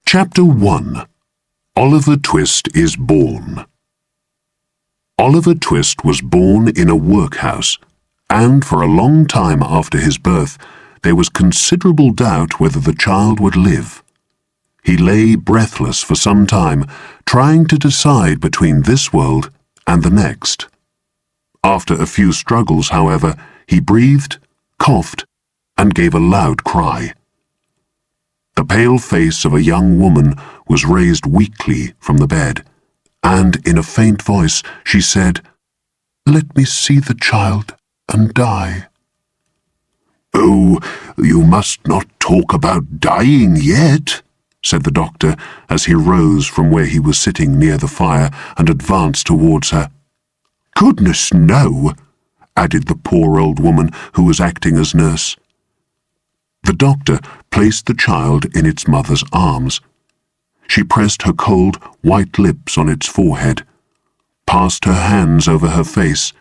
Chapter 1. Oliver Twist is born. Oliver Twist was born in a workhouse, and for a long time after his birth there was considerable doubt whether the child would live. He lay breathless for some time, trying to decide between this world and the next. After a few struggles, however, he breathed, coughed, and gave a loud cry. The pale face of a young woman was raised weakly from the bed, and in a faint voice she said, "Let me see the child and die." "Oh, you must not talk about dying yet," said the doctor as he rose from where he was sitting near the fire and advanced towards her. "Goodness, no," added the poor old woman who was acting as nurse. The doctor placed the child in its mother's arms. She pressed her cold, white lips on its forehead, passed her hands over her face,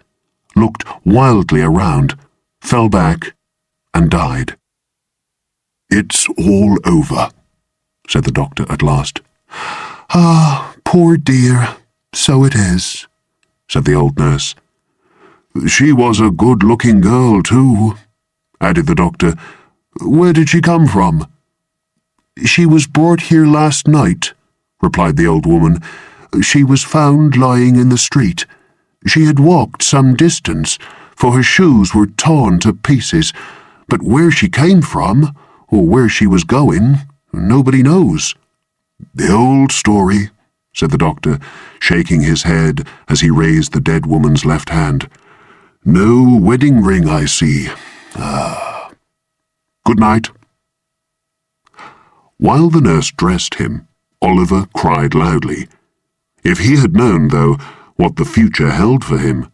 looked wildly around, fell back, and died. "It's all over," said the doctor at last. "Ah, poor dear, so it is," said the old nurse. "She was a good-looking girl, too," added the doctor. "Where did she come from?" "She was brought here last night," replied the old woman. "She was found lying in the street. She had walked some distance, for her shoes were torn to pieces, but where she came from, or where she was going, nobody knows." "The old story," said the doctor, shaking his head as he raised the dead woman's left hand. "No wedding ring, I see. Good night." While the nurse dressed him, Oliver cried loudly. If he had known, though, what the future held for him,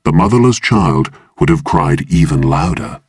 the motherless child would have cried even louder.